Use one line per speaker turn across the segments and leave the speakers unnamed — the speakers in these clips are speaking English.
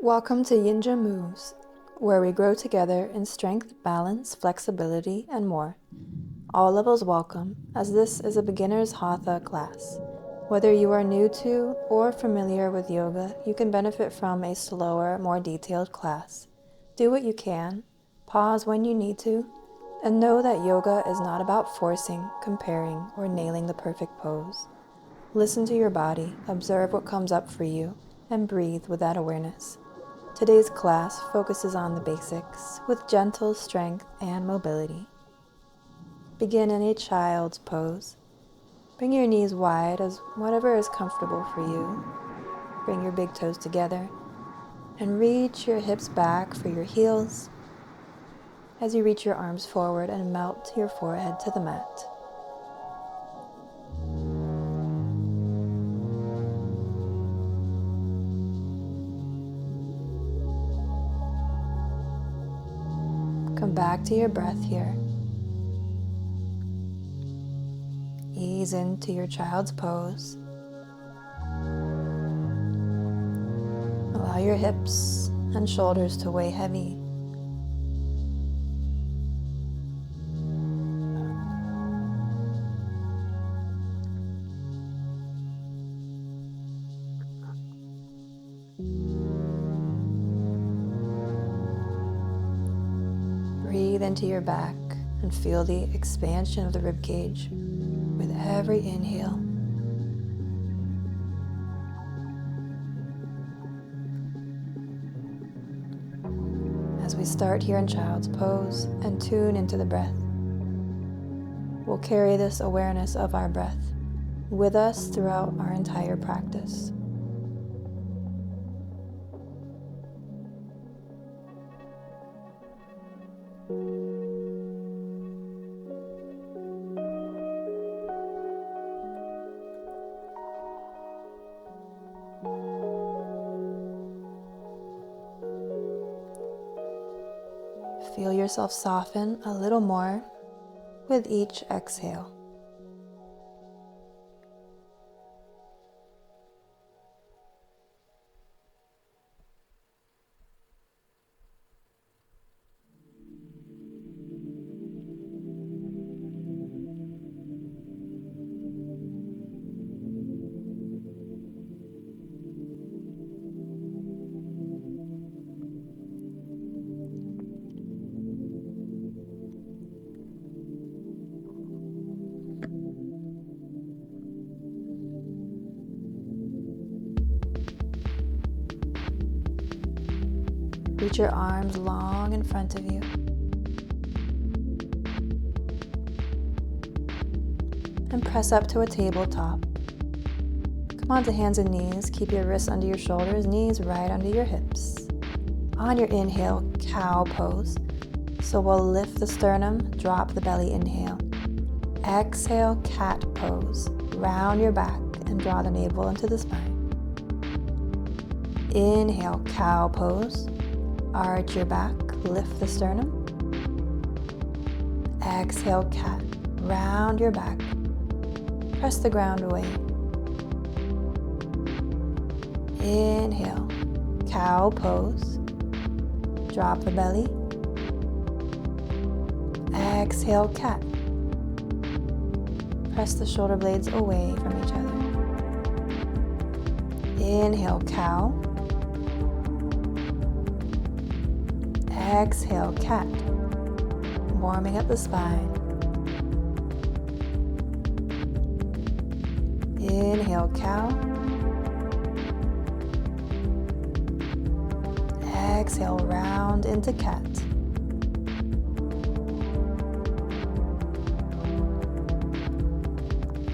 Welcome to Yinja Moves, where we grow together in strength, balance, flexibility, and more. All levels welcome, as this is a beginner's Hatha class. Whether you are new to or familiar with yoga, you can benefit from a slower, more detailed class. Do what you can, pause when you need to, and know that yoga is not about forcing, comparing, or nailing the perfect pose. Listen to your body, observe what comes up for you, and breathe with that awareness. Today's class focuses on the basics with gentle strength and mobility. Begin in a child's pose. Bring your knees wide as whatever is comfortable for you. Bring your big toes together and reach your hips back for your heels as you reach your arms forward and melt your forehead to the mat. Come back to your breath here. Ease into your child's pose. Allow your hips and shoulders to weigh heavy. Breathe into your back and feel the expansion of the rib cage with every inhale. As we start here in child's pose and tune into the breath, we'll carry this awareness of our breath with us throughout our entire practice. Feel yourself soften a little more with each exhale. Reach your arms long in front of you. And press up to a tabletop. Come onto hands and knees. Keep your wrists under your shoulders, knees right under your hips. On your inhale, cow pose. So we'll lift the sternum, drop the belly, inhale. Exhale, cat pose. Round your back and draw the navel into the spine. Inhale, cow pose. Arch your back, lift the sternum. Exhale, cat. Round your back. Press the ground away. Inhale, cow pose. Drop the belly. Exhale, cat. Press the shoulder blades away from each other. Inhale, cow. Exhale, cat. Warming up the spine. Inhale, cow. Exhale, round into cat.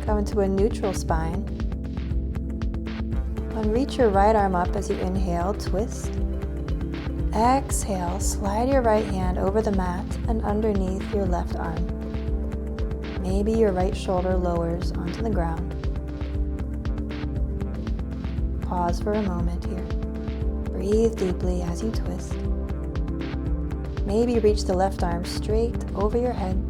Come into a neutral spine. And reach your right arm up as you inhale, twist. Exhale, slide your right hand over the mat and underneath your left arm. Maybe your right shoulder lowers onto the ground. Pause for a moment here. Breathe deeply as you twist. Maybe reach the left arm straight over your head.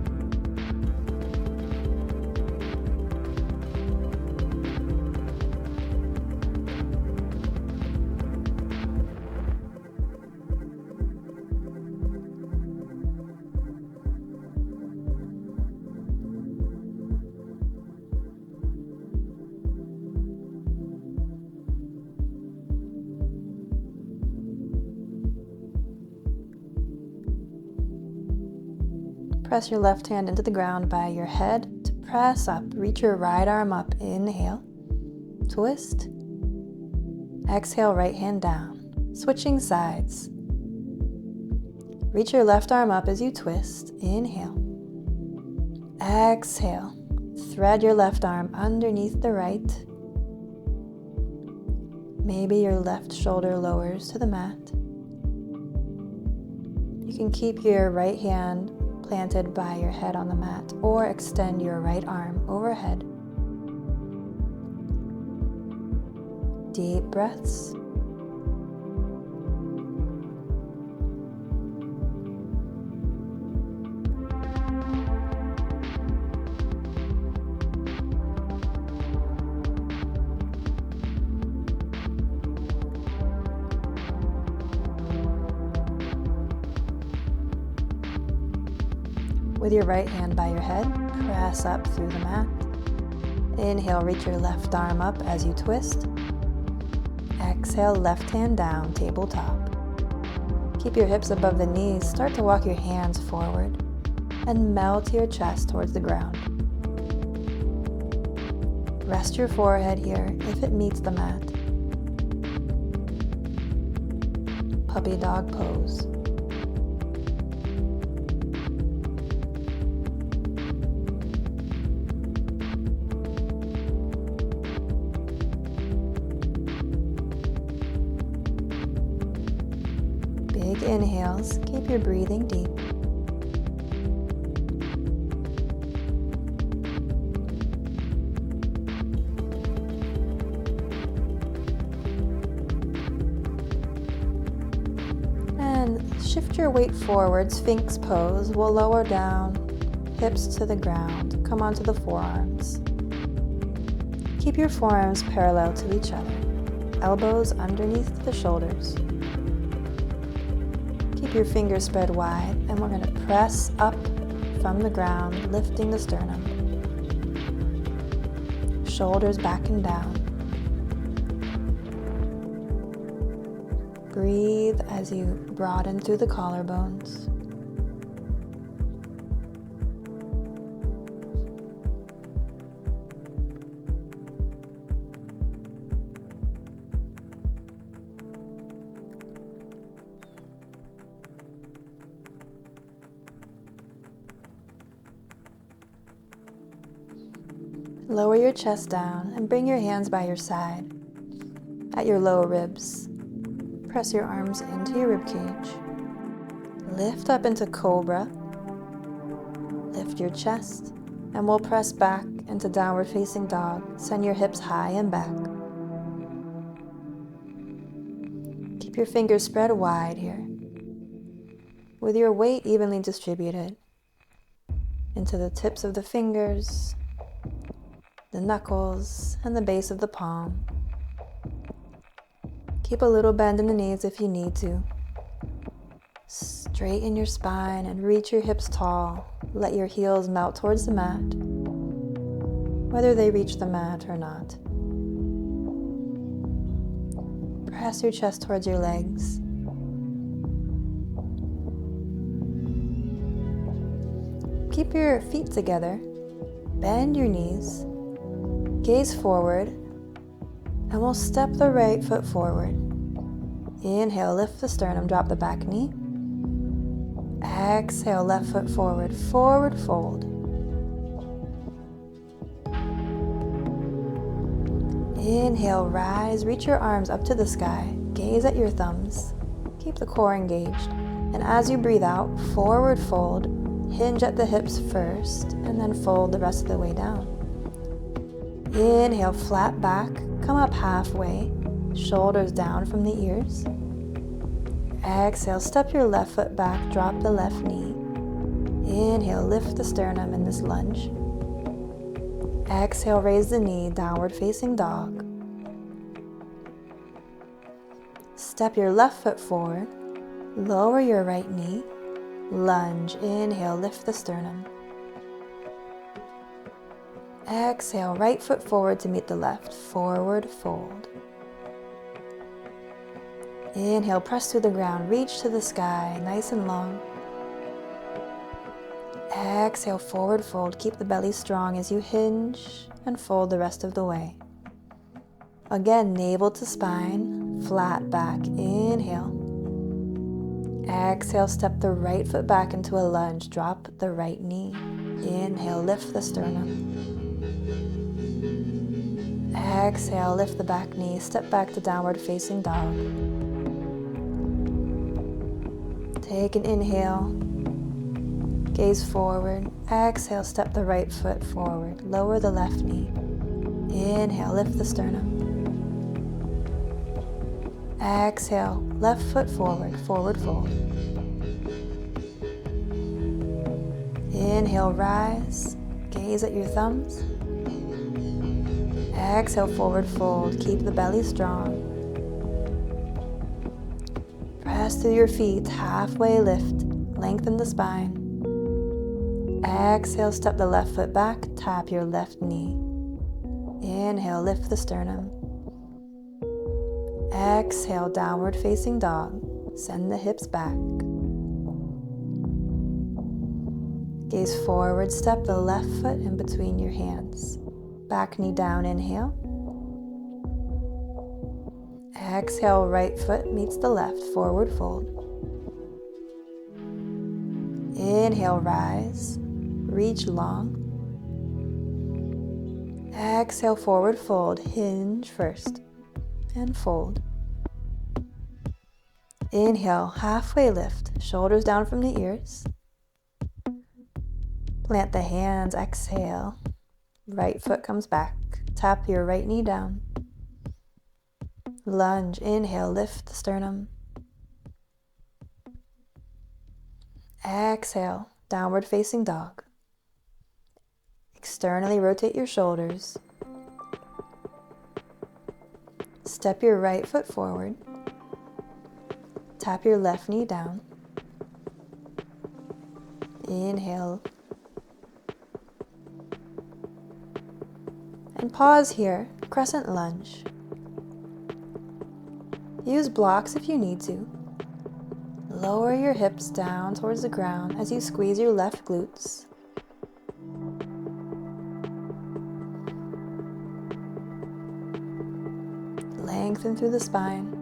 Press your left hand into the ground by your head to press up. Reach your right arm up. Inhale. Twist. Exhale, right hand down. Switching sides. Reach your left arm up as you twist. Inhale. Exhale. Thread your left arm underneath the right. Maybe your left shoulder lowers to the mat. You can keep your right hand planted by your head on the mat or extend your right arm overhead. Deep breaths. With your right hand by your head, press up through the mat. Inhale, reach your left arm up as you twist. Exhale, left hand down, tabletop. Keep your hips above the knees. Start to walk your hands forward and melt your chest towards the ground. Rest your forehead here if it meets the mat. Puppy dog pose. Big inhales, keep your breathing deep. And shift your weight forward, Sphinx pose. We'll lower down, hips to the ground, come onto the forearms. Keep your forearms parallel to each other, elbows underneath the shoulders. Keep your fingers spread wide, and we're going to press up from the ground, lifting the sternum. Shoulders back and down. Breathe as you broaden through the collarbones. Lower your chest down and bring your hands by your side at your low ribs. Press your arms into your ribcage. Lift up into cobra. Lift your chest, and we'll press back into downward facing dog. Send your hips high and back. Keep your fingers spread wide here, with your weight evenly distributed into the tips of the fingers, the knuckles, and the base of the palm. Keep a little bend in the knees if you need to. Straighten your spine and reach your hips tall. Let your heels melt towards the mat, whether they reach the mat or not. Press your chest towards your legs. Keep your feet together. Bend your knees. Gaze forward, and we'll step the right foot forward. Inhale, lift the sternum, drop the back knee. Exhale, left foot forward, forward fold. Inhale, rise, reach your arms up to the sky. Gaze at your thumbs. Keep the core engaged. And as you breathe out, forward fold. Hinge at the hips first, and then fold the rest of the way down. Inhale, flat back, come up halfway, shoulders down from the ears. Exhale, step your left foot back, drop the left knee. Inhale, lift the sternum in this lunge. Exhale, raise the knee, downward facing dog. Step your left foot forward, lower your right knee, lunge. Inhale, lift the sternum. Exhale, right foot forward to meet the left, forward fold. Inhale, press through the ground, reach to the sky, nice and long. Exhale, forward fold. Keep the belly strong as you hinge and fold the rest of the way. Again, navel to spine, flat back. Inhale. Exhale, step the right foot back into a lunge. Drop the right knee. Inhale, lift the sternum. Exhale, lift the back knee. Step back to downward facing dog. Take an inhale. Gaze forward. Exhale, step the right foot forward. Lower the left knee. Inhale, lift the sternum. Exhale, left foot forward, forward fold. Inhale, rise. Gaze at your thumbs. Exhale, forward fold. Keep the belly strong. Press through your feet, halfway lift. Lengthen the spine. Exhale, step the left foot back. Tap your left knee. Inhale, lift the sternum. Exhale, downward facing dog. Send the hips back. Gaze forward, step the left foot in between your hands. Back knee down, inhale. Exhale, right foot meets the left, forward fold. Inhale, rise, reach long. Exhale, forward fold, hinge first, and fold. Inhale, halfway lift, shoulders down from the ears. Plant the hands, exhale. Right foot comes back. Tap your right knee down. Lunge, inhale, lift the sternum. Exhale, downward facing dog. Externally rotate your shoulders. Step your right foot forward. Tap your left knee down. Inhale. And pause here, crescent lunge. Use blocks if you need to. Lower your hips down towards the ground as you squeeze your left glutes. Lengthen through the spine.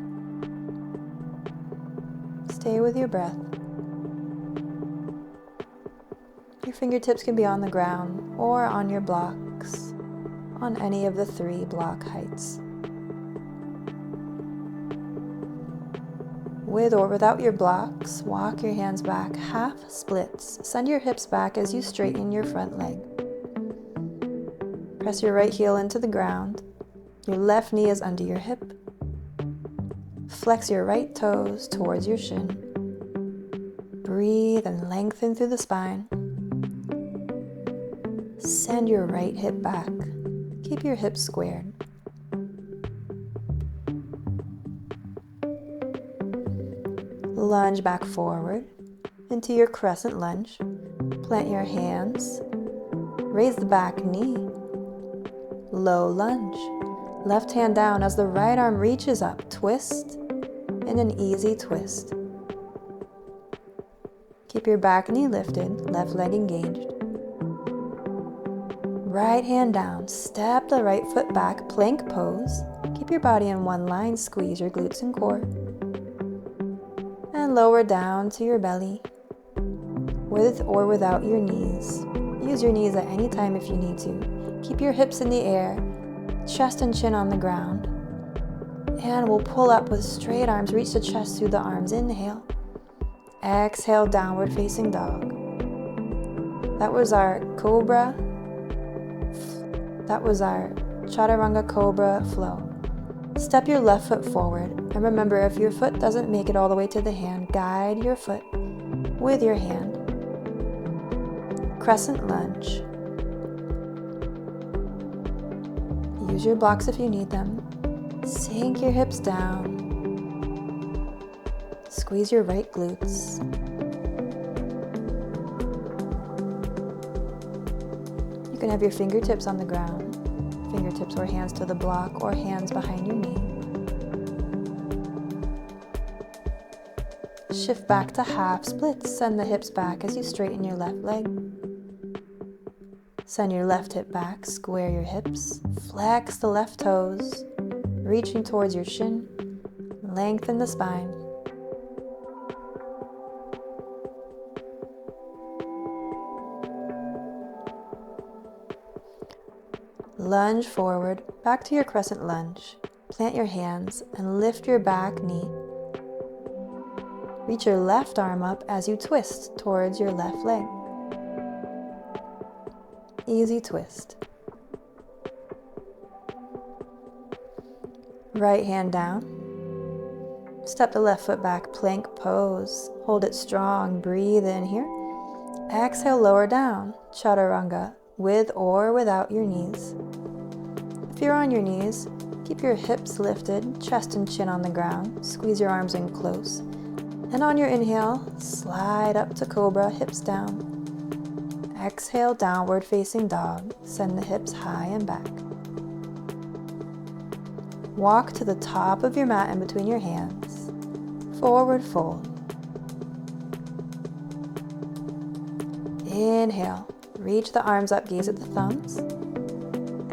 Stay with your breath. Your fingertips can be on the ground or on your blocks, on any of the 3 block heights. With or without your blocks, walk your hands back, half splits. Send your hips back as you straighten your front leg. Press your right heel into the ground. Your left knee is under your hip. Flex your right toes towards your shin. Breathe and lengthen through the spine. Send your right hip back. Keep your hips squared. Lunge back forward into your crescent lunge. Plant your hands. Raise the back knee. Low lunge. Left hand down as the right arm reaches up. Twist in an easy twist. Keep your back knee lifted, left leg engaged. Right hand down. Step the right foot back, plank pose. Keep your body in one line. Squeeze your glutes and core. And lower down to your belly, with or without your knees. Use your knees at any time if you need to. Keep your hips in the air, chest and chin on the ground. And we'll pull up with straight arms, reach the chest through the arms. Inhale. Exhale, downward facing dog. That was our cobra. That was our chaturanga cobra flow. Step your left foot forward, and remember, if your foot doesn't make it all the way to the hand, guide your foot with your hand. Crescent lunge. Use your blocks if you need them. Sink your hips down. Squeeze your right glutes. You can have your fingertips on the ground. Fingertips or hands to the block or hands behind your knee. Shift back to half splits. Send the hips back as you straighten your left leg. Send your left hip back, square your hips, flex the left toes, reaching towards your shin, lengthen the spine. Lunge forward, back to your crescent lunge. Plant your hands and lift your back knee. Reach your left arm up as you twist towards your left leg. Easy twist. Right hand down. Step the left foot back, plank pose. Hold it strong, breathe in here. Exhale, lower down, chaturanga, with or without your knees. If you're on your knees, keep your hips lifted, chest and chin on the ground. Squeeze your arms in close. And on your inhale, slide up to cobra, hips down. Exhale, downward facing dog. Send the hips high and back. Walk to the top of your mat in between your hands. Forward fold. Inhale, reach the arms up, gaze at the thumbs.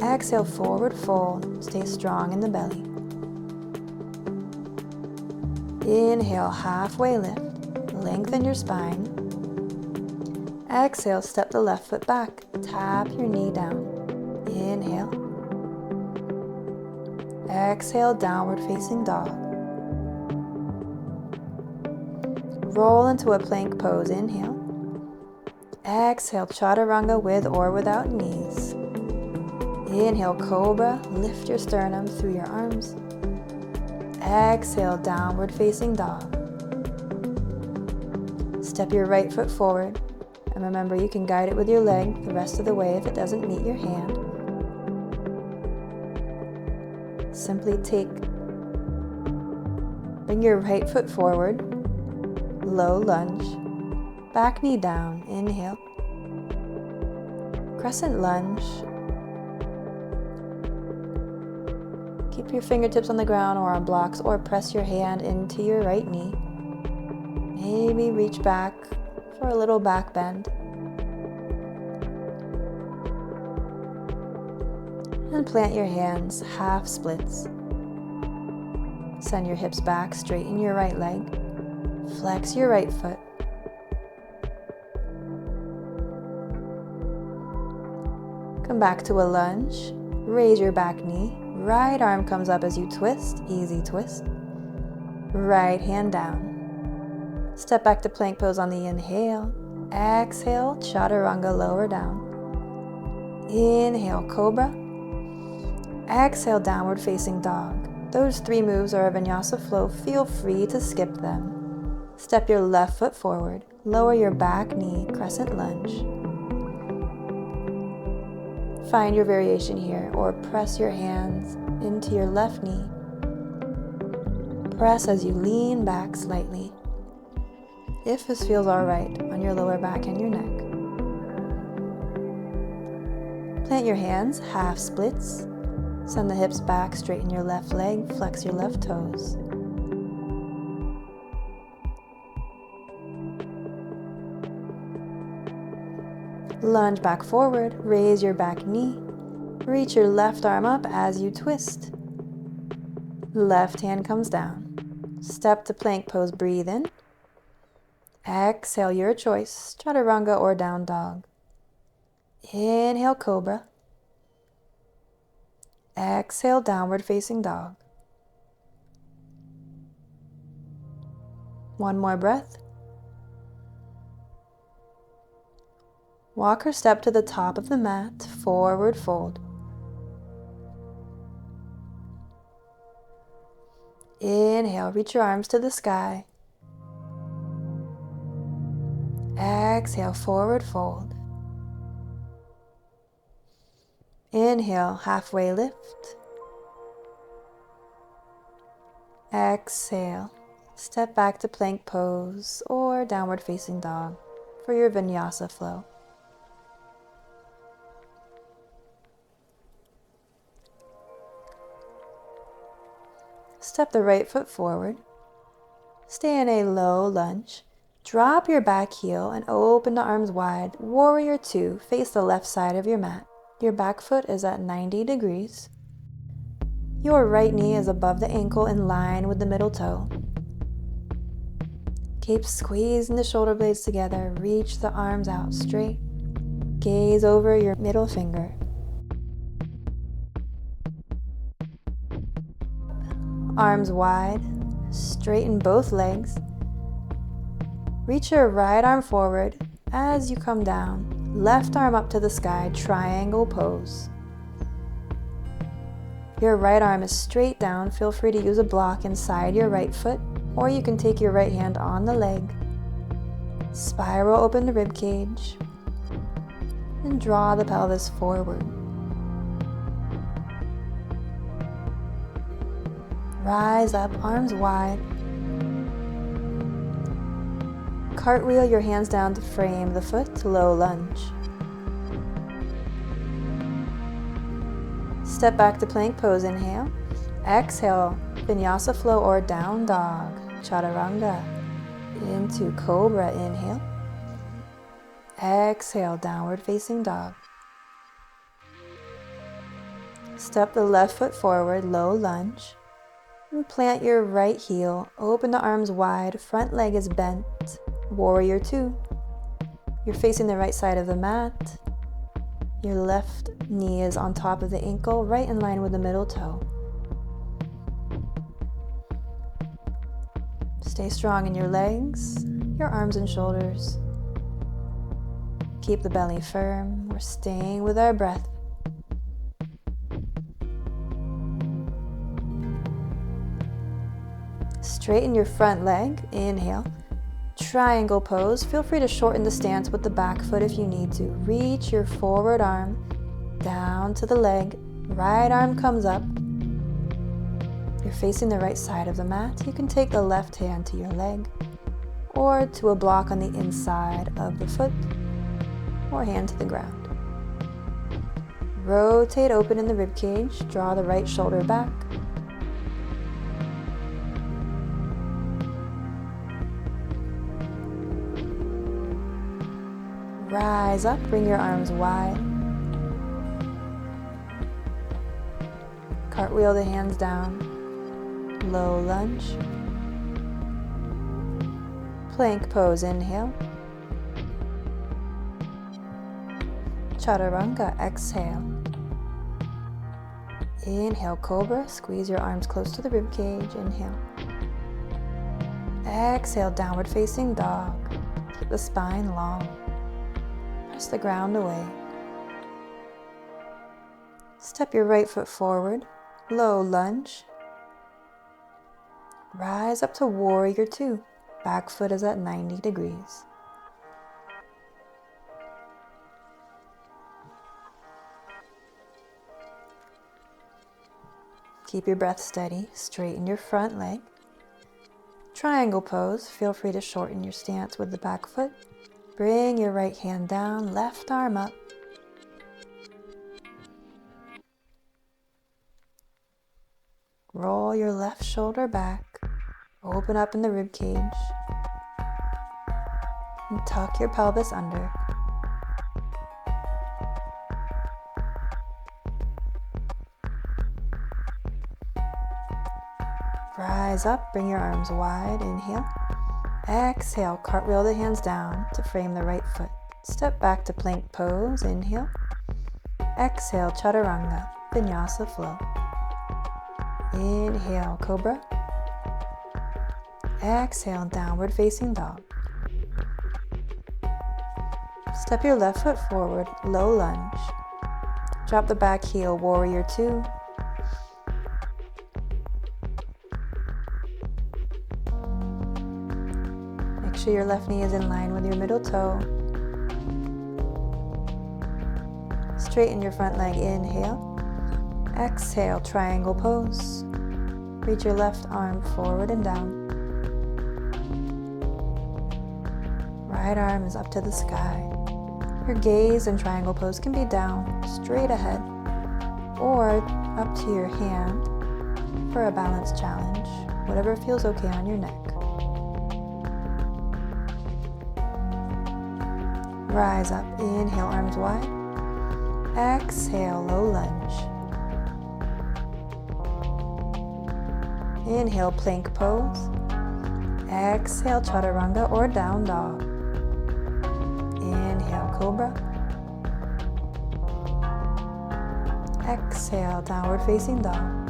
Exhale, forward fold. Stay strong in the belly. Inhale, halfway lift. Lengthen your spine. Exhale, step the left foot back. Tap your knee down. Inhale. Exhale, downward facing dog. Roll into a plank pose. Inhale. Exhale, chaturanga with or without knees. Inhale, cobra. Lift your sternum through your arms. Exhale, downward facing dog. Step your right foot forward. And remember, you can guide it with your leg the rest of the way if it doesn't meet your hand. Simply bring your right foot forward, low lunge, back knee down, inhale, crescent lunge. Keep your fingertips on the ground or on blocks, or press your hand into your right knee. Maybe reach back for a little back bend. And plant your hands, half splits. Send your hips back, straighten your right leg. Flex your right foot. Come back to a lunge. Raise your back knee. Right arm comes up as you twist, easy twist. Right hand down. Step back to plank pose on the inhale. Exhale, chaturanga, lower down. Inhale, cobra. Exhale, downward facing dog. Those 3 moves are a vinyasa flow. Feel free to skip them. Step your left foot forward. Lower your back knee, crescent lunge. Find your variation here, or press your hands into your left knee. Press as you lean back slightly, if this feels alright on your lower back and your neck. Plant your hands, half splits. Send the hips back, straighten your left leg, flex your left toes. Lunge back forward, raise your back knee. Reach your left arm up as you twist. Left hand comes down. Step to plank pose, breathe in. Exhale, your choice, chaturanga or down dog. Inhale, cobra. Exhale, downward facing dog. One more breath. Walk or step to the top of the mat, forward fold. Inhale, reach your arms to the sky. Exhale, forward fold. Inhale, halfway lift. Exhale, step back to plank pose or downward facing dog for your vinyasa flow. Step the right foot forward. Stay in a low lunge Drop your back heel and open the arms wide. Warrior 2, face the left side of your mat. Your back foot is at 90 degrees. Your right knee is above the ankle in line with the middle toe. Keep squeezing the shoulder blades together. Reach the arms out straight. Gaze over your middle finger. Arms wide. Straighten both legs. Reach your right arm forward as you come down. Left arm up to the sky, triangle pose. Your right arm is straight down. Feel free to use a block inside your right foot, or you can take your right hand on the leg. Spiral open the rib cage and draw the pelvis forward. Rise up, arms wide. Cartwheel your hands down to frame the foot, low lunge. Step back to plank pose, inhale. Exhale, vinyasa flow or down dog, chaturanga. Into cobra, inhale. Exhale, downward facing dog. Step the left foot forward, low lunge. And plant your right heel, open the arms wide, front leg is bent. Warrior 2. You're facing the right side of the mat. Your left knee is on top of the ankle, right in line with the middle toe. Stay strong in your legs, your arms and shoulders. Keep the belly firm. We're staying with our breath. Straighten your front leg. Inhale. Triangle pose. Feel free to shorten the stance with the back foot if you need to. Reach your forward arm down to the leg. Right arm comes up. You're facing the right side of the mat. You can take the left hand to your leg or to a block on the inside of the foot or hand to the ground. Rotate open in the rib cage. Draw the right shoulder back. Rise up, bring your arms wide. Cartwheel the hands down. Low lunge. Plank pose, inhale. Chaturanga, exhale. Inhale, cobra. Squeeze your arms close to the rib cage. Inhale. Exhale, downward facing dog. Keep the spine long. Press the ground away. Step your right foot forward, low lunge. Rise up to warrior 2. Back foot is at 90 degrees. Keep your breath steady. Straighten your front leg. Triangle pose. Feel free to shorten your stance with the back foot. Bring your right hand down, left arm up. Roll your left shoulder back. Open up in the rib cage. And tuck your pelvis under. Rise up, bring your arms wide, inhale. Exhale, cartwheel the hands down to frame the right foot. Step back to plank pose, inhale. Exhale, chaturanga, vinyasa flow. Inhale, cobra. Exhale, downward facing dog. Step your left foot forward, low lunge. Drop the back heel, warrior 2. Make sure your left knee is in line with your middle toe. Straighten your front leg, inhale. Exhale, triangle pose. Reach your left arm forward and down. Right arm is up to the sky. Your gaze in triangle pose can be down, straight ahead, or up to your hand for a balance challenge, whatever feels okay on your neck. Rise up, inhale, arms wide. Exhale, low lunge. Inhale, plank pose. Exhale, chaturanga or down dog. Inhale, cobra. Exhale, downward facing dog.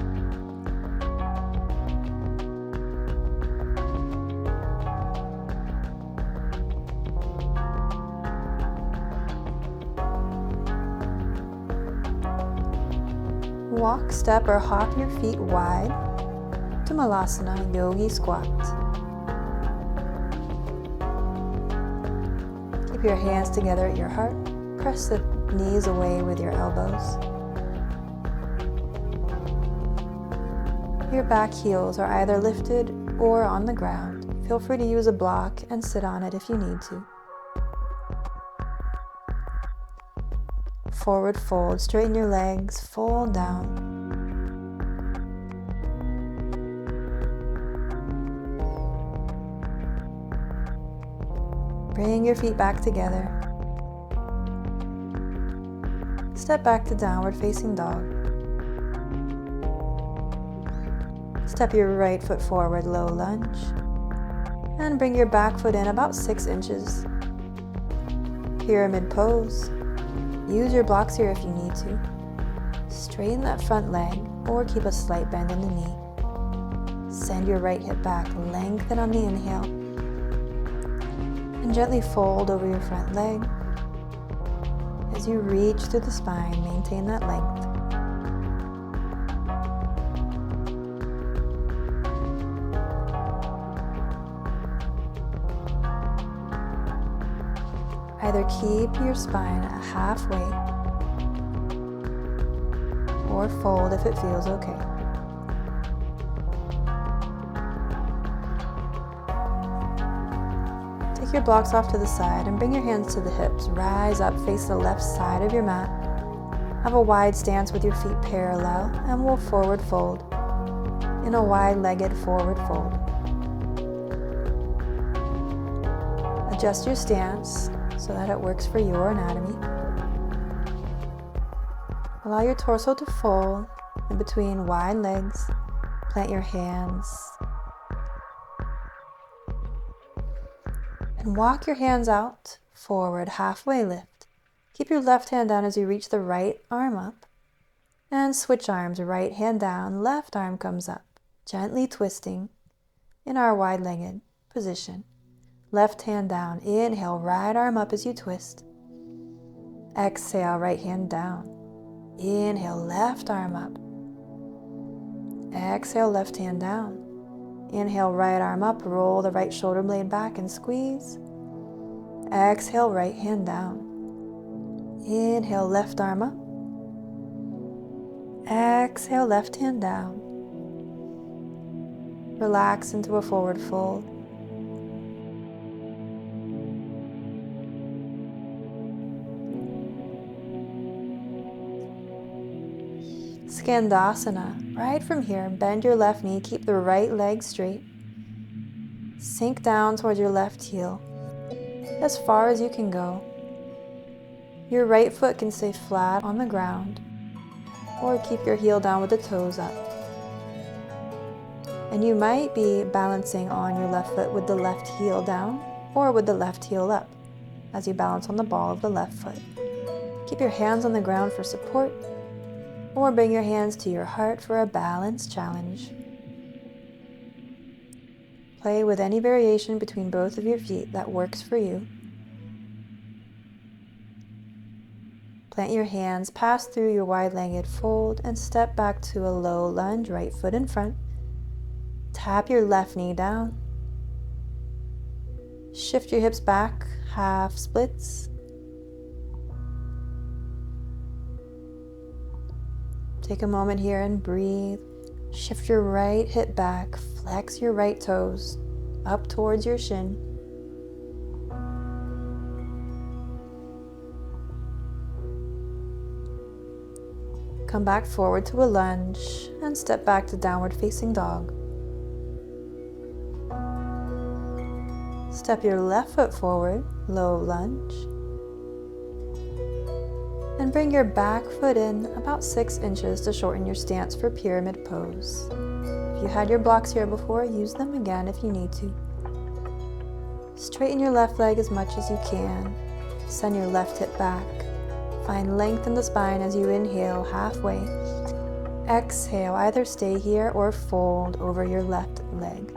Walk, step, or hop your feet wide to Malasana Yogi Squat. Keep your hands together at your heart. Press the knees away with your elbows. Your back heels are either lifted or on the ground. Feel free to use a block and sit on it if you need to. Forward fold, straighten your legs, fold down. Bring your feet back together. Step back to downward facing dog. Step your right foot forward, low lunge. And bring your back foot in about 6 inches. Pyramid pose. Use your blocks here if you need to. Straighten that front leg or keep a slight bend in the knee. Send your right hip back, lengthen on the inhale. And gently fold over your front leg. As you reach through the spine, maintain that length. Either keep your spine at halfway or fold if it feels okay. Take your blocks off to the side and bring your hands to the hips. Rise up, face the left side of your mat. Have a wide stance with your feet parallel, and we'll forward fold in a wide-legged forward fold. Adjust your stance so that it works for your anatomy. Allow your torso to fold in between wide legs. Plant your hands. And walk your hands out, forward, halfway lift. Keep your left hand down as you reach the right arm up. And switch arms, right hand down, left arm comes up. Gently twisting in our wide-legged position. Left hand down, inhale, right arm up as you twist. Exhale, right hand down. Inhale, left arm up. Exhale, left hand down. Inhale, right arm up, roll the right shoulder blade back and squeeze. Exhale, right hand down. Inhale, left arm up. Exhale, left hand down. Relax into a forward fold. Skandasana. Right from here, bend your left knee, keep the right leg straight. Sink down towards your left heel, as far as you can go. Your right foot can stay flat on the ground, or keep your heel down with the toes up. And you might be balancing on your left foot with the left heel down, or with the left heel up, as you balance on the ball of the left foot. Keep your hands on the ground for support, or bring your hands to your heart for a balance challenge. Play with any variation between both of your feet that works for you. Plant your hands, pass through your wide-legged fold, and step back to a low lunge, right foot in front. Tap your left knee down. Shift your hips back, half splits. Take a moment here and breathe. Shift your right hip back, flex your right toes up towards your shin. Come back forward to a lunge and step back to downward facing dog. Step your left foot forward, low lunge. And bring your back foot in about 6 inches to shorten your stance for pyramid pose. If you had your blocks here before, use them again if you need to. Straighten your left leg as much as you can. Send your left hip back. Find length in the spine as you inhale halfway. Exhale, either stay here or fold over your left leg.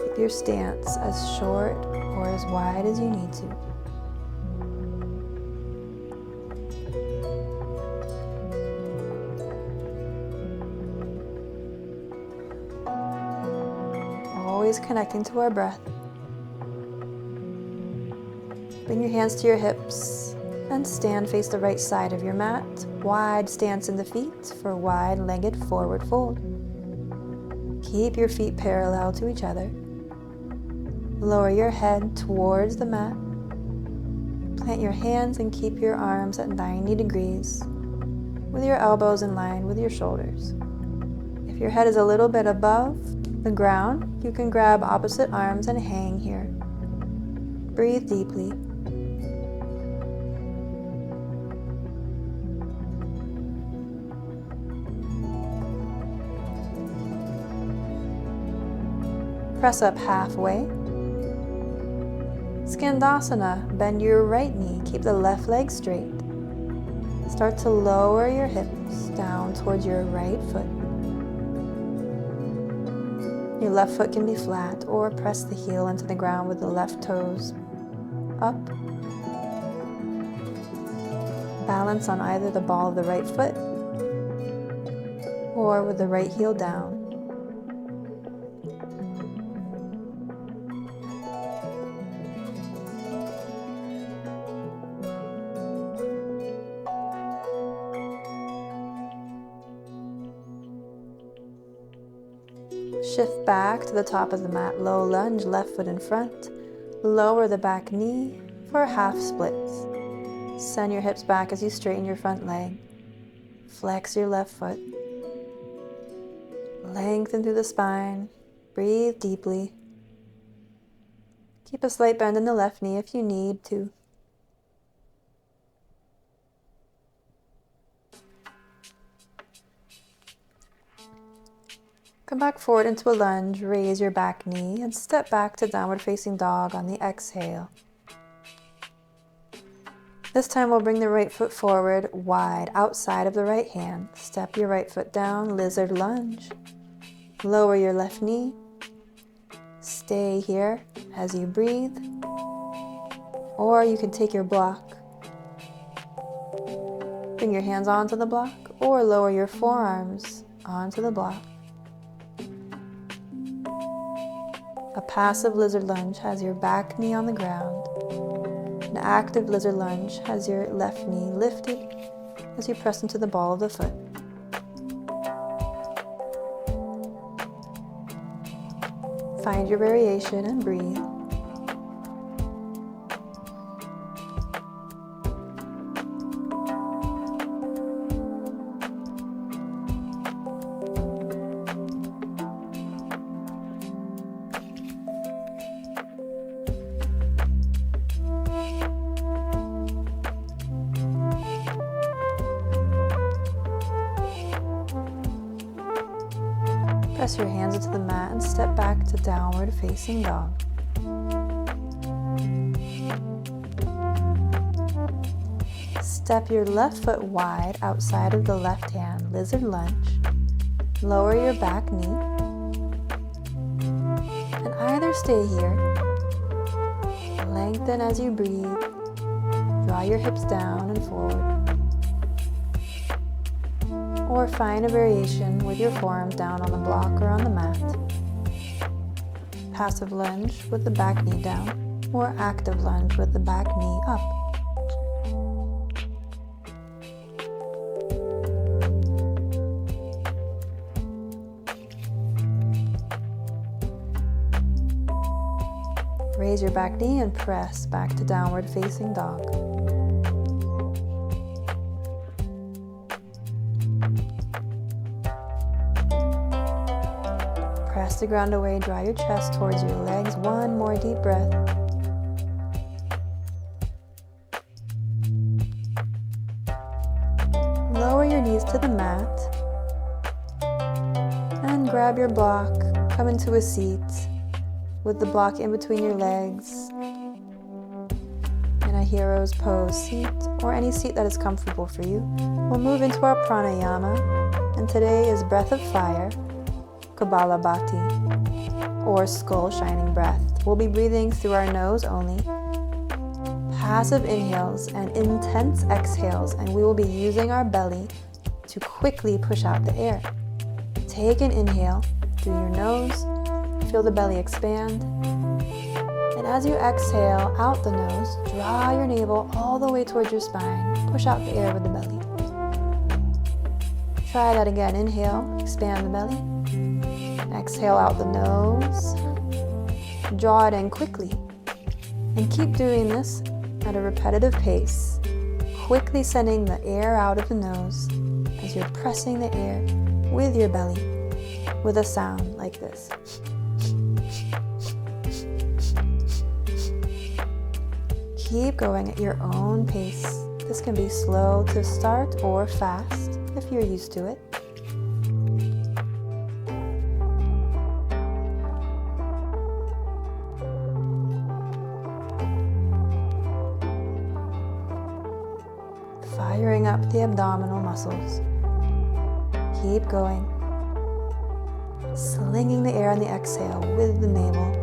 Keep your stance as short or as wide as you need to. Always connecting to our breath. Bring your hands to your hips and stand face the right side of your mat. Wide stance in the feet for wide-legged forward fold. Keep your feet parallel to each other. Lower your head towards the mat. Plant your hands and keep your arms at 90 degrees with your elbows in line with your shoulders. If your head is a little bit above the ground, you can grab opposite arms and hang here. Breathe deeply. Press up halfway. Skandasana, bend your right knee, keep the left leg straight. Start to lower your hips down towards your right foot. Your left foot can be flat or press the heel into the ground with the left toes up. Balance on either the ball of the right foot or with the right heel down. Shift back to the top of the mat, low lunge, left foot in front. Lower the back knee for half splits. Send your hips back as you straighten your front leg. Flex your left foot. Lengthen through the spine. Breathe deeply. Keep a slight bend in the left knee if you need to. Come back forward into a lunge, raise your back knee, and step back to downward facing dog on the exhale. This time we'll bring the right foot forward, wide, outside of the right hand. Step your right foot down, lizard lunge. Lower your left knee. Stay here as you breathe. Or you can take your block. Bring your hands onto the block, or lower your forearms onto the block. A passive lizard lunge has your back knee on the ground. An active lizard lunge has your left knee lifted as you press into the ball of the foot. Find your variation and breathe. Press your hands into the mat and step back to downward facing dog. Step your left foot wide outside of the left hand, lizard lunge. Lower your back knee. And either stay here. Lengthen as you breathe. Draw your hips down and forward. Or find a variation with your forearms down on the block or on the mat. Passive lunge with the back knee down, or active lunge with the back knee up. Raise your back knee and press back to downward facing dog. Press the ground away, draw your chest towards your legs. One more deep breath. grab your block, come into a seat with the block in between your legs in a hero's pose seat or any seat that is comfortable for you. We'll move into our pranayama, and today is breath of fire, Kapalabhati, or skull shining breath. We'll be breathing through our nose only, passive inhales and intense exhales, and we will be using our belly to quickly push out the air. Take an inhale through your nose, feel the belly expand, and as you exhale out the nose, draw your navel all the way towards your spine, push out the air with the belly. Try that again. Inhale, expand the belly, exhale out the nose, draw it in quickly, and keep doing this at a repetitive pace, quickly sending the air out of the nose as you're pressing the air with your belly with a sound like this. Keep going at your own pace. This can be slow to start or fast if you're used to it. Firing up the abdominal muscles. Keep going. Slinging the air on the exhale with the navel.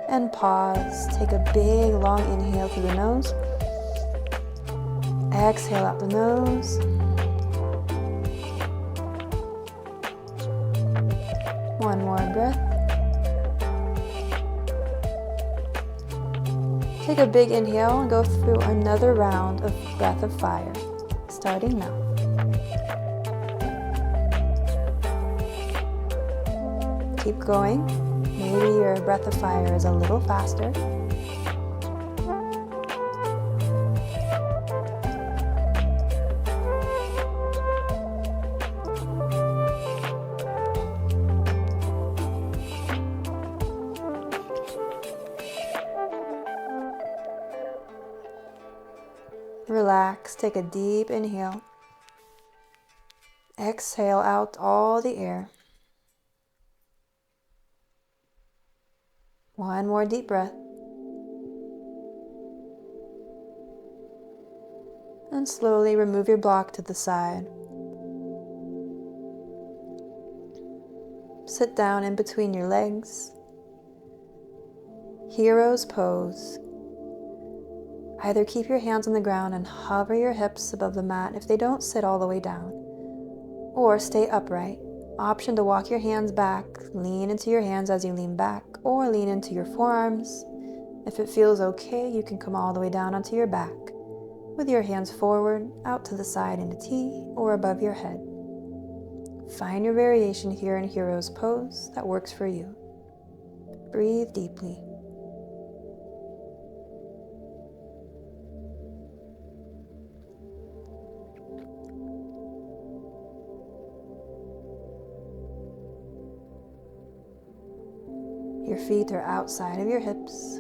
And pause. Take a big long inhale through the nose. Exhale out the nose. One more breath. Take a big inhale and go through another round of breath of fire, starting now. Keep going. Maybe your breath of fire is a little faster. Relax, take a deep inhale. Exhale out all the air. One more deep breath. And slowly remove your block to the side. Sit down in between your legs. Hero's pose. Either keep your hands on the ground and hover your hips above the mat if they don't sit all the way down, or stay upright. Option to walk your hands back, lean into your hands as you lean back, or lean into your forearms. If it feels okay, you can come all the way down onto your back, with your hands forward, out to the side in a T, or above your head. Find your variation here in Hero's Pose that works for you. Breathe deeply. Your feet are outside of your hips.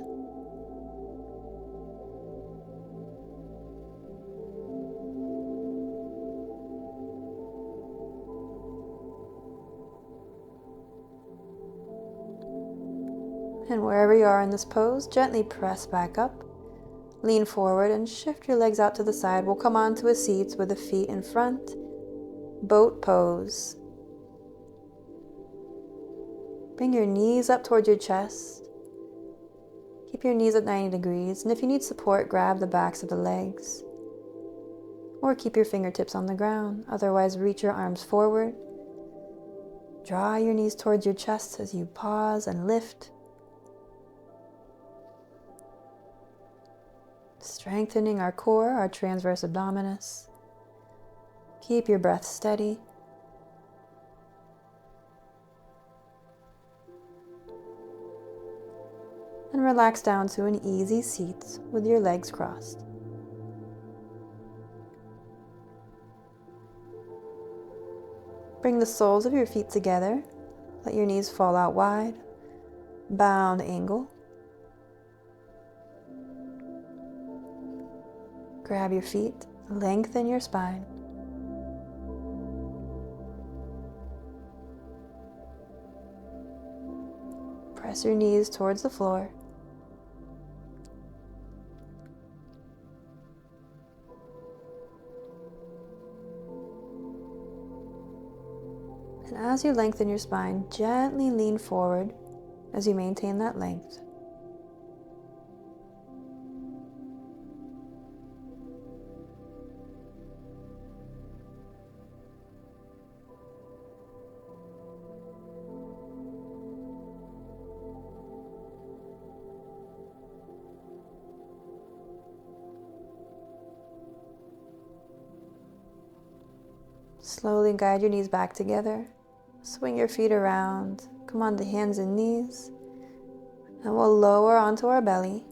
And wherever you are in this pose, gently press back up. Lean forward and shift your legs out to the side. We'll come onto a seat with the feet in front. Boat pose. Bring your knees up towards your chest. Keep your knees at 90 degrees, and if you need support, grab the backs of the legs. Or keep your fingertips on the ground. Otherwise, reach your arms forward. Draw your knees towards your chest as you pause and lift. Strengthening our core, our transverse abdominis. Keep your breath steady. And relax down to an easy seat with your legs crossed. Bring the soles of your feet together. Let your knees fall out wide. Bound angle. Grab your feet, lengthen your spine. Press your knees towards the floor. And as you lengthen your spine, gently lean forward as you maintain that length. Slowly guide your knees back together. Swing your feet around. Come onto hands and knees. And we'll lower onto our belly.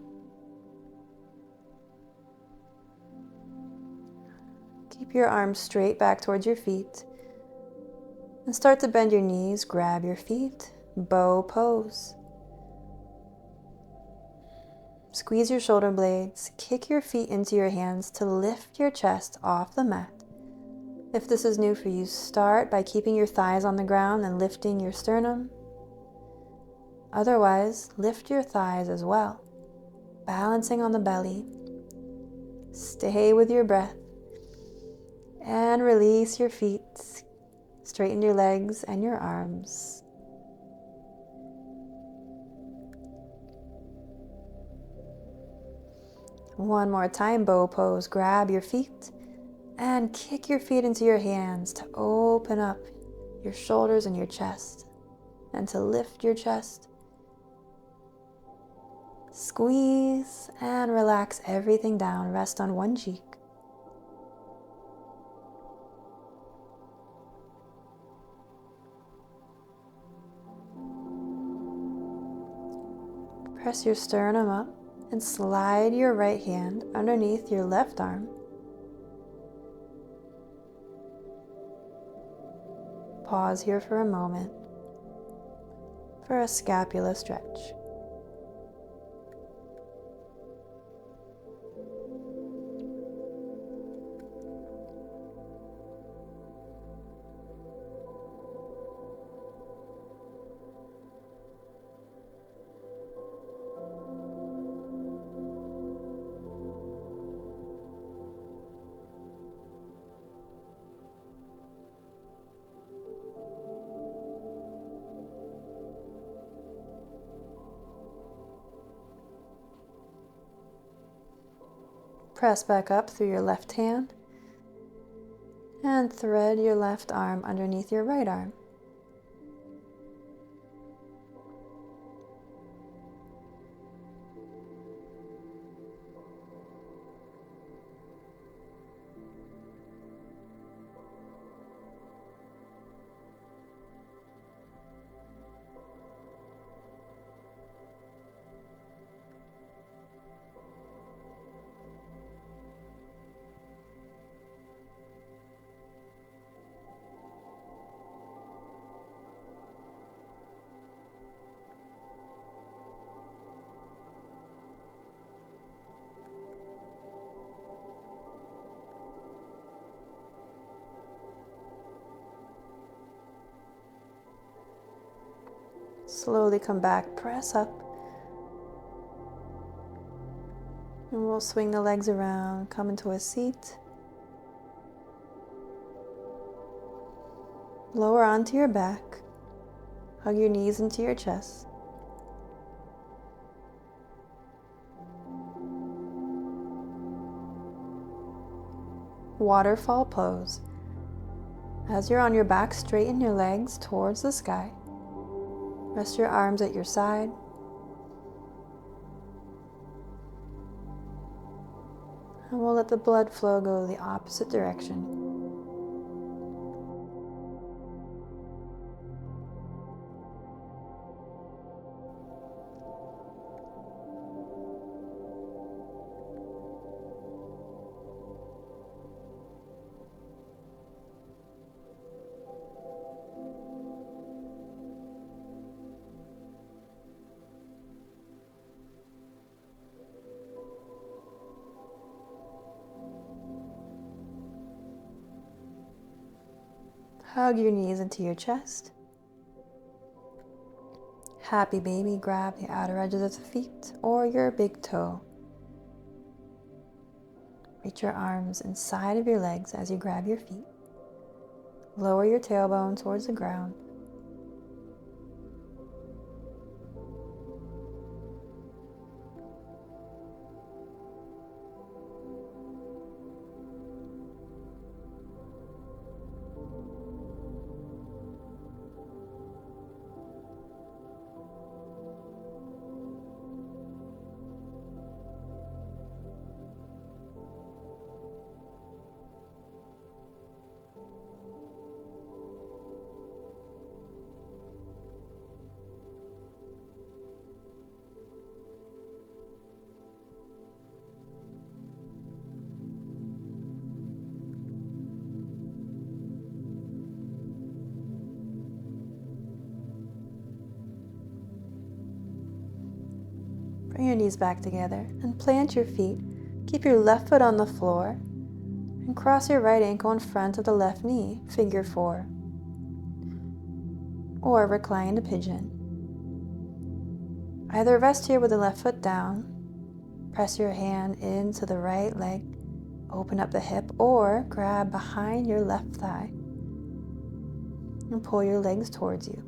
Keep your arms straight back towards your feet. And start to bend your knees, grab your feet, bow pose. Squeeze your shoulder blades, kick your feet into your hands to lift your chest off the mat. If this is new for you, start by keeping your thighs on the ground and lifting your sternum. Otherwise, lift your thighs as well, balancing on the belly. Stay with your breath and release your feet. Straighten your legs and your arms. One more time, bow pose. Grab your feet and kick your feet into your hands to open up your shoulders and your chest, and to lift your chest. Squeeze and relax everything down. Rest on one cheek. Press your sternum up and slide your right hand underneath your left arm. Pause here for a moment for a scapula stretch. Press back up through your left hand and thread your left arm underneath your right arm. Slowly come back, press up, and we'll swing the legs around, come into a seat. Lower onto your back, hug your knees into your chest. Waterfall pose. As you're on your back, straighten your legs towards the sky. Rest your arms at your side. And we'll let the blood flow go the opposite direction. Hug your knees into your chest. Happy baby, grab the outer edges of the feet or your big toe. Reach your arms inside of your legs as you grab your feet. Lower your tailbone towards the ground. Bring your knees back together and plant your feet. Keep your left foot on the floor and cross your right ankle in front of the left knee, figure 4. Or recline to pigeon. Either rest here with the left foot down, press your hand into the right leg, open up the hip, or grab behind your left thigh and pull your legs towards you.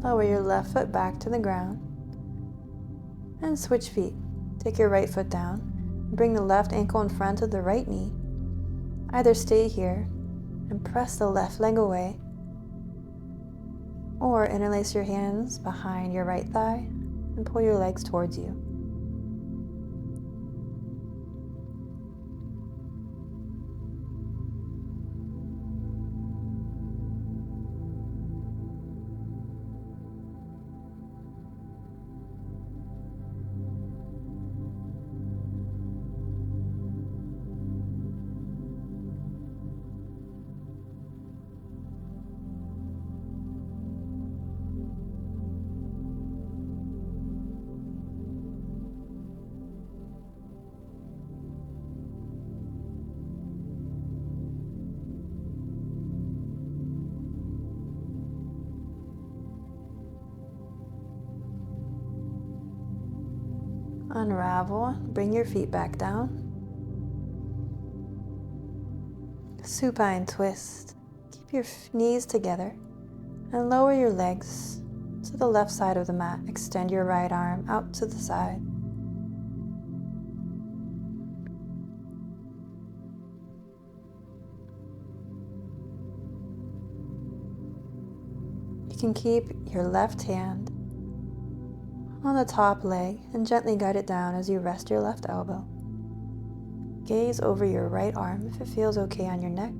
Lower your left foot back to the ground and switch feet. Take your right foot down. Bring the left ankle in front of the right knee. Either stay here and press the left leg away, or interlace your hands behind your right thigh and pull your legs towards you. Unravel, bring your feet back down. Supine twist. Keep your knees together and lower your legs to the left side of the mat. Extend your right arm out to the side. You can keep your left hand on the top leg and gently guide it down as you rest your left elbow. Gaze over your right arm if it feels okay on your neck.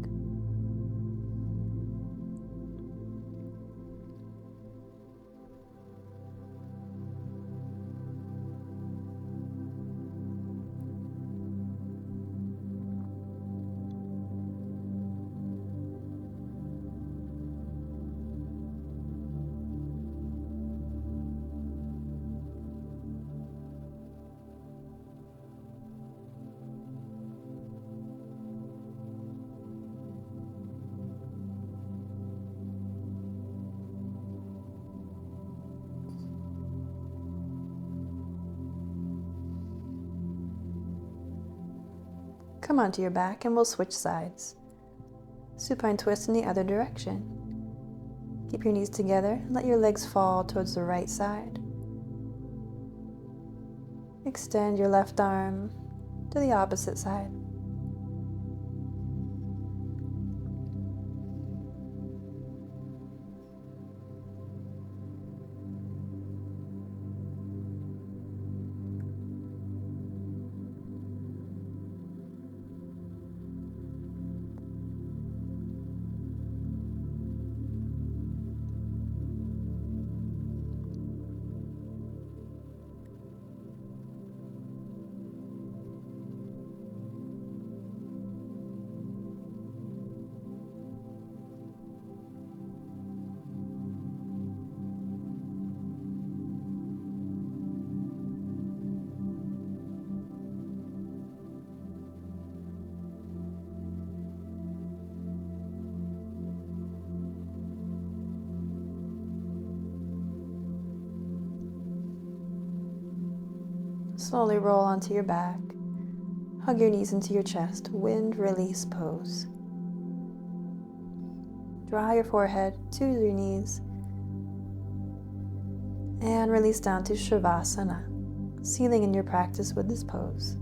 Come onto your back and we'll switch sides. Supine twist in the other direction. Keep your knees together and let your legs fall towards the right side. Extend your left arm to the opposite side. Slowly roll onto your back. Hug your knees into your chest. Wind release pose. Draw your forehead to your knees and release down to Shavasana, sealing in your practice with this pose.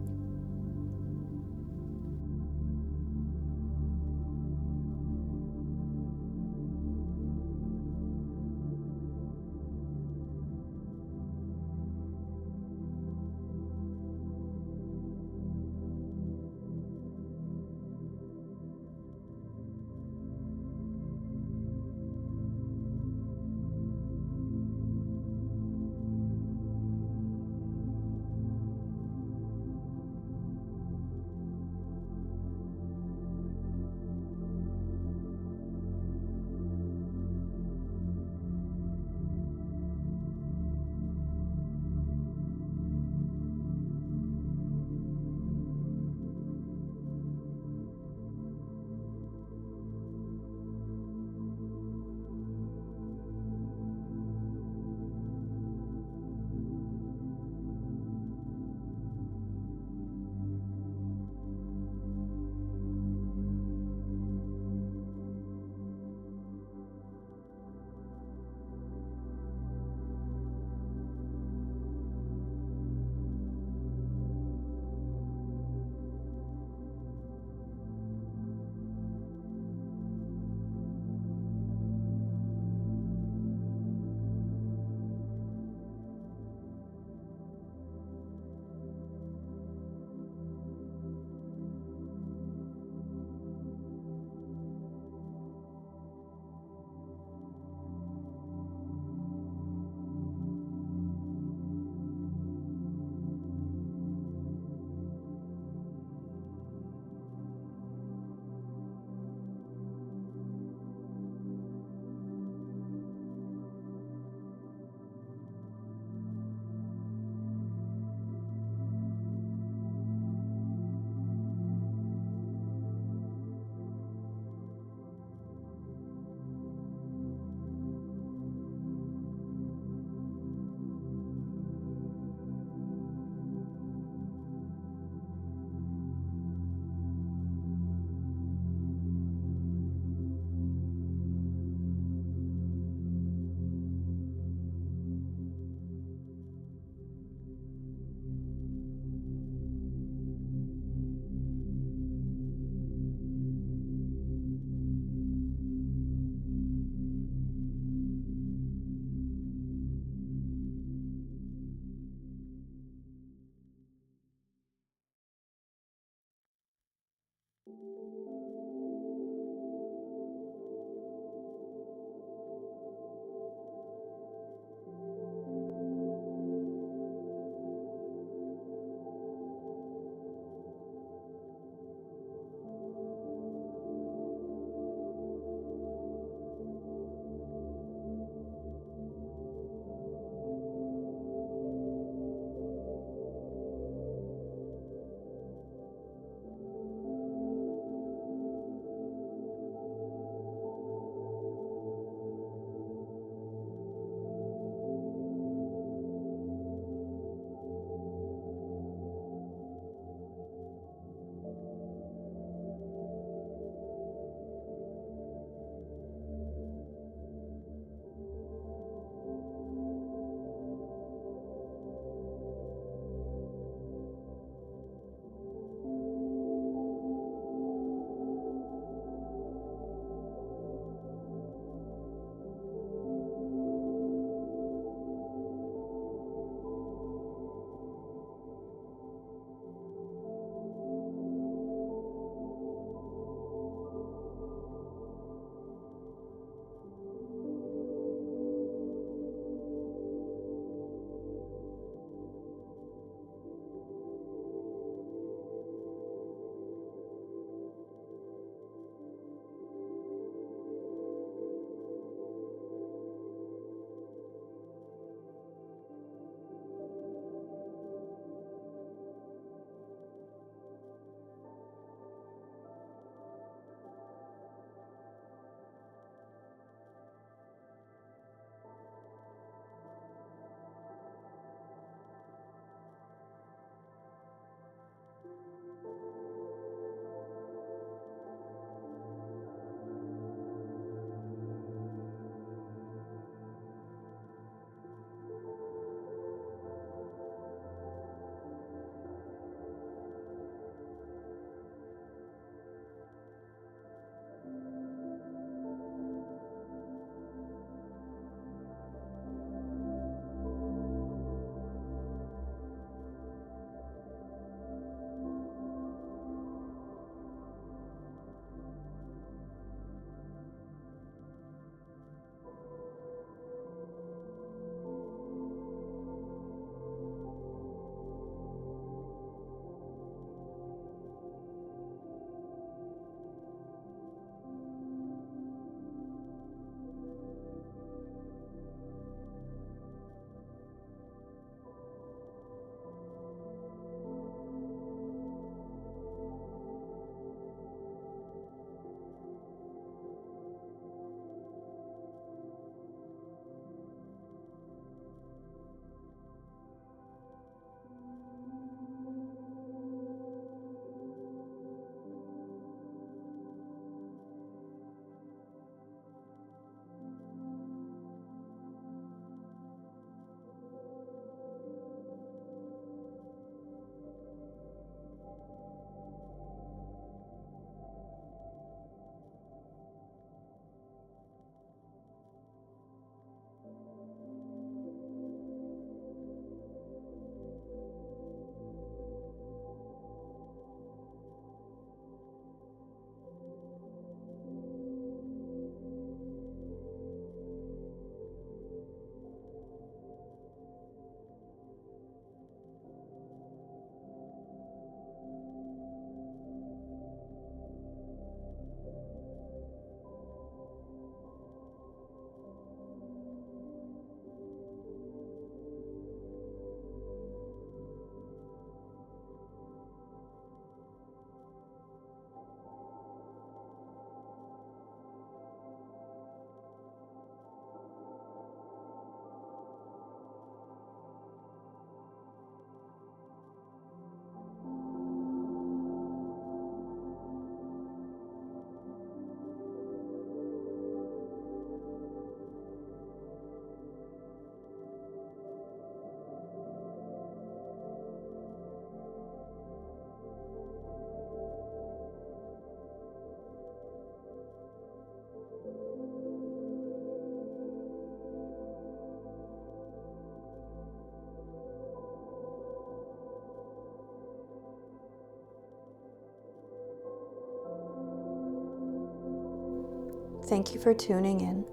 Thank you for tuning in.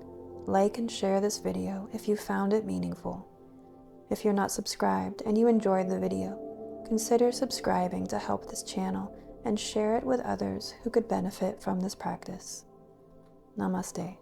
Like and share this video if you found it meaningful. If you're not subscribed and you enjoyed the video, consider subscribing to help this channel and share it with others who could benefit from this practice. Namaste.